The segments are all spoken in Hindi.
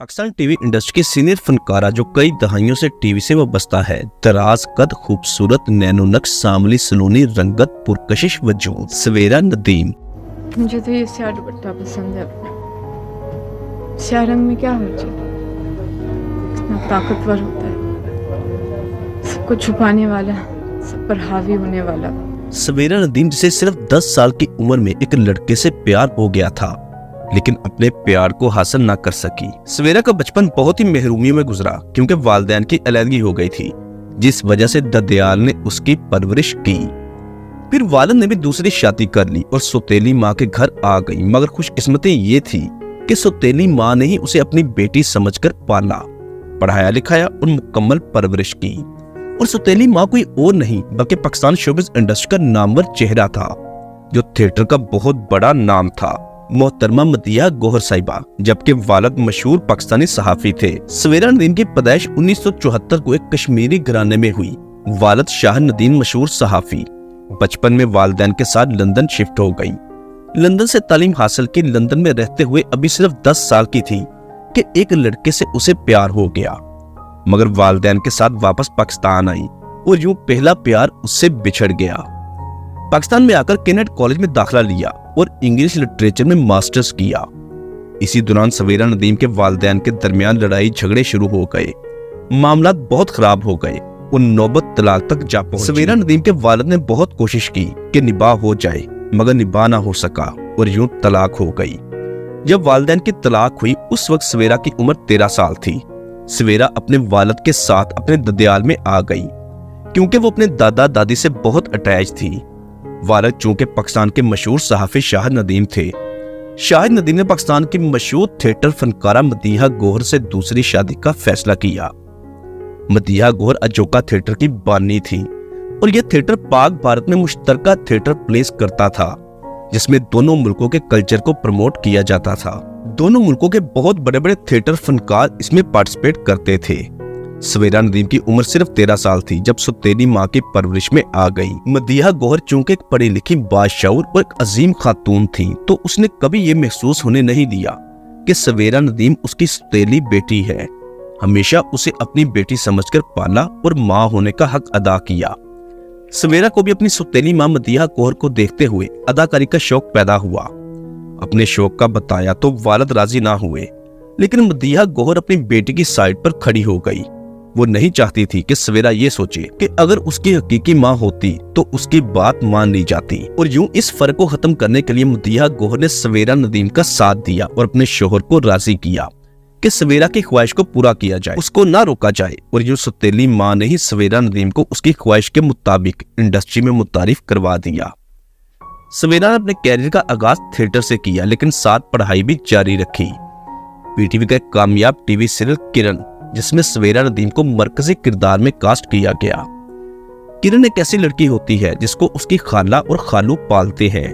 पाकिस्तान टीवी इंडस्ट्री के सीनियर फनकारा जो कई दहाइयों से टीवी से वाबस्ता है। दराज कद, खूबसूरत, नैनो नक्श, सांवली सलोनी रंगत, पुरकशिश वजूद सवेरा नदीम। मुझे तो ये स्याह दुपट्टा पसंद है। स्याह रंग में क्या हर्ज है? इतना ताकतवर होता है, सबको छुपाने वाला, सब पर हावी होने वाला। सवेरा नदीम जिसे सिर्फ 10 साल की उम्र में एक लड़के से प्यार हो गया था, लेकिन अपने प्यार को हासिल ना कर सकी। सवेरा का बचपन बहुत ही महरूमियों में गुजरा क्योंकि वालिदैन की अलहदगी हो गई थी, जिस वजह से ददयाल ने उसकी परवरिश की। फिर वालिद ने भी दूसरी शादी कर ली और सौतेली माँ के घर आ गई, मगर खुशकिस्मती ये थी कि सौतेली माँ ने ही उसे अपनी बेटी समझकर पाला, पढ़ाया लिखाया और मुकम्मल परवरिश की। और सौतेली माँ कोई और नहीं बल्कि पाकिस्तान शोबिज़ इंडस्ट्री का नामवर चेहरा था, जो थिएटर का बहुत बड़ा नाम था, मोहतरमा मदिहा गौहर साहिबा, जबकि वालिद मशहूर पाकिस्तानी सहाफी थे। सवेरा नदीम की पैदाइश 1974 को एक कश्मीरी घराने में हुई। वालिद शाह नदीम मशहूर सहाफी। बचपन में वालिदैन के साथ लंदन शिफ्ट हो गई। लंदन से तालीम हासिल की। लंदन में रहते हुए अभी सिर्फ 10 साल की थी कि एक लड़के से उसे प्यार हो गया, मगर वालिदैन के साथ वापस पाकिस्तान आई और यूं पहला प्यार उससे बिछड़ गया। पाकिस्तान में आकर केनेट कॉलेज में दाखिला लिया और इंग्लिश लिटरेचर में मास्टर्स किया। इसी दौरान सवेरा नदीम के वालिदैन के दरमियान लड़ाई झगड़े शुरू हो गए, मामलात बहुत खराब हो गए और नौबत तलाक तक जा पहुंची। सवेरा नदीम के वालिद ने बहुत कोशिश की कि निबाह हो जाए, मगर निबाह ना हो सका और यूं तलाक हो गई। जब वालिदैन की तलाक हुई उस वक्त सवेरा की उम्र 13 साल थी। सवेरा अपने वालिद के साथ अपने ददयाल में आ गई क्योंकि वो अपने दादा दादी से बहुत अटैच थी। वालिद चूंकि पाकिस्तान के मशहूर सहाफी शाहिद नदीम थे, शाहिद नदीम ने पाकिस्तान के मशहूर थिएटर फनकारा मदिहा गौहर से दूसरी शादी का फैसला किया। मदिहा गौहर अजोका थिएटर की बानी थी और यह थिएटर पाक भारत में मुश्तरका थिएटर प्लेस करता था, जिसमें दोनों मुल्कों के कल्चर को प्रमोट किया जाता था। दोनों मुल्कों के बहुत बड़े बड़े थिएटर फनकार इसमें पार्टिसिपेट करते थे। सवेरा नदीम की उम्र सिर्फ 13 साल थी जब सौतेली माँ की परवरिश में आ गई। मदिहा गौहर चूंकि एक पढ़ी लिखी, बाशऊर और एक अजीम खातून थी, तो उसने कभी ये महसूस होने नहीं दिया कि सवेरा नदीम उसकी सौतेली बेटी है। हमेशा उसे अपनी बेटी समझकर पाला और माँ होने का हक अदा किया। सवेरा को भी अपनी सौतेली माँ मदिहा गौहर को देखते हुए अदाकारी का शौक पैदा हुआ। अपने शौक का बताया तो वालिद राजी ना हुए, लेकिन मदिहा गौहर अपनी बेटी की साइड पर खड़ी हो गई। वो नहीं चाहती थी कि सवेरा ये सोचे कि अगर उसकी हकीकी माँ होती तो उसकी बात मान ली जाती, और यूं इस फर्क को खत्म करने के लिए मदिहा गौहर ने सवेरा नदीम का साथ दिया और अपने शोहर को राजी किया कि सवेरा की ख्वाहिश को पूरा किया जाए, उसको ना रोका जाए। और यूं सौतेली माँ ने ही सवेरा नदीम को उसकी ख्वाहिश के मुताबिक इंडस्ट्री में मुतारिफ करवा दिया। सवेरा ने अपने कैरियर का आगाज थिएटर से किया, लेकिन साथ पढ़ाई भी जारी रखी। पीटीवी का एक कामयाब टीवी सीरियल किरण, जिसमें सवेरा नदीम को मरकजी किरदार में कास्ट किया गया। किरण एक ऐसी लड़की होती है जिसको उसकी खाला और खालू पालते हैं।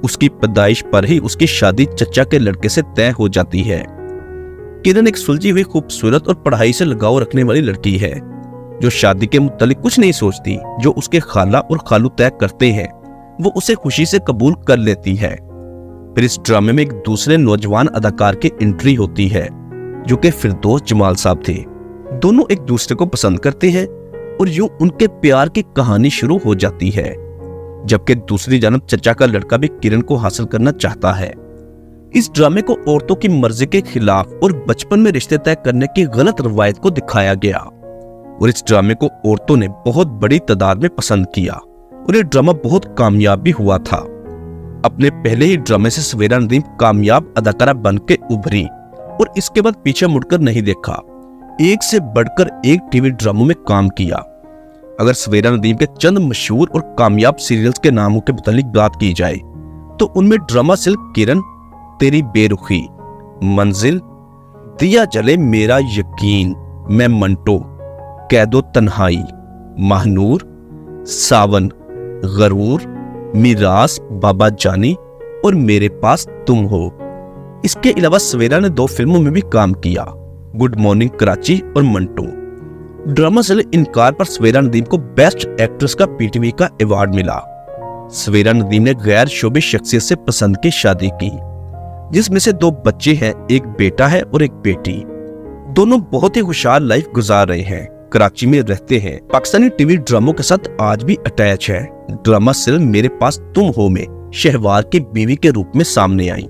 उसकी पैदाइश पर ही उसकी शादी चचा के लड़के से तय हो जाती है। किरण एक सुलझी हुई, खूबसूरत और पढ़ाई से लगाव रखने वाली लड़की है, जो शादी के मुतालिक कुछ नहीं सोचती। जो उसके खाला और खालू तय करते हैं वो उसे खुशी से कबूल कर लेती है। फिर इस ड्रामे में एक दूसरे नौजवान अदाकार की एंट्री होती है, जो कि फिरदौस जमाल साहब थे। दोनों एक दूसरे को पसंद करते हैं और यूं उनके प्यार की कहानी शुरू हो जाती है, जबकि दूसरी जानब चचा का लड़का भी किरण को हासिल करना चाहता है। इस ड्रामे को औरतों की मर्जी के खिलाफ और बचपन में रिश्ते तय करने की गलत रवायत को दिखाया गया, और इस ड्रामे को औरतों ने बहुत बड़ी तादाद में पसंद किया और यह ड्रामा बहुत कामयाब भी हुआ था। अपने पहले ही ड्रामे से सवेरा नदीम कामयाब अदाकारा बन के उभरी और इसके बाद पीछे मुड़कर नहीं देखा। एक से बढ़कर एक टीवी ड्रामों में काम किया। अगर सवेरा नदीम के चंद मशहूर और कामयाब सीरियल्स के नामों के मुतालिक बात की जाए तो उनमें ड्रामा सिल्क किरण, तेरी बेरुखी, मंजिल, दिया जले मेरा यकीन, मैं मंटो, कैदो तन्हाई, महानूर, सावन, गरूर, मिरास, बाबा जानी और मेरे पास तुम हो। इसके अलावा सवेरा ने 2 फिल्मों में भी काम किया, गुड मॉर्निंग कराची और मंटो। ड्रामा से इनकार पर सवेरा नदीम को बेस्ट एक्ट्रेस का पीटीवी का अवार्ड मिला। सवेरा नदीम ने गैर शोबे शख्सियत से पसंद की शादी की, जिसमें से 2 बच्चे हैं, एक बेटा है और एक बेटी। दोनों बहुत ही खुशहाल लाइफ गुजार रहे हैं, कराची में रहते हैं। पाकिस्तानी टीवी ड्रामों के साथ आज भी अटैच है। ड्रामा सीरियल मेरे पास तुम हो में शहवार की बीवी के रूप में सामने आई।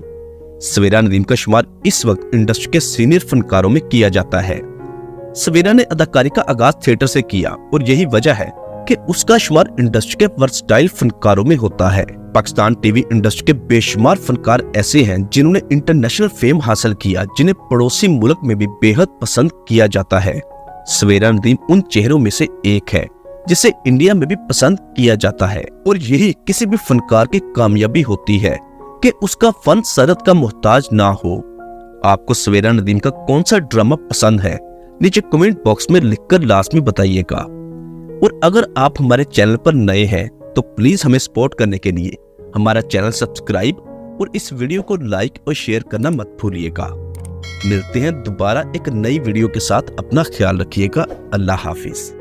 सवेरा नदीम का शुमार इस वक्त इंडस्ट्री के सीनियर फनकारों में किया जाता है। सवेरा ने अदाकारी का आगाज थिएटर से किया और यही वजह है कि उसका शुमार इंडस्ट्री के वर्सटाइल फनकारों में होता है। पाकिस्तान टीवी इंडस्ट्री के बेशुमार फनकार ऐसे हैं जिन्होंने इंटरनेशनल फेम हासिल किया, जिन्हें पड़ोसी मुल्क में भी बेहद पसंद किया जाता है। सवेरा नदीम उन चेहरों में से एक है जिसे इंडिया में भी पसंद किया जाता है और यही किसी भी फनकार की कामयाबी होती है कि उसका फन शहरत का मोहताज ना हो। आपको सवेरा नदीम का कौन सा ड्रामा पसंद है, नीचे कमेंट बॉक्स में लिखकर लाजमी बताइएगा। और अगर आप हमारे चैनल पर नए हैं तो प्लीज हमें सपोर्ट करने के लिए हमारा चैनल सब्सक्राइब और इस वीडियो को लाइक और शेयर करना मत भूलिएगा। मिलते हैं दोबारा एक नई वीडियो के साथ। अपना ख्याल रखिएगा। अल्लाह हाफिज।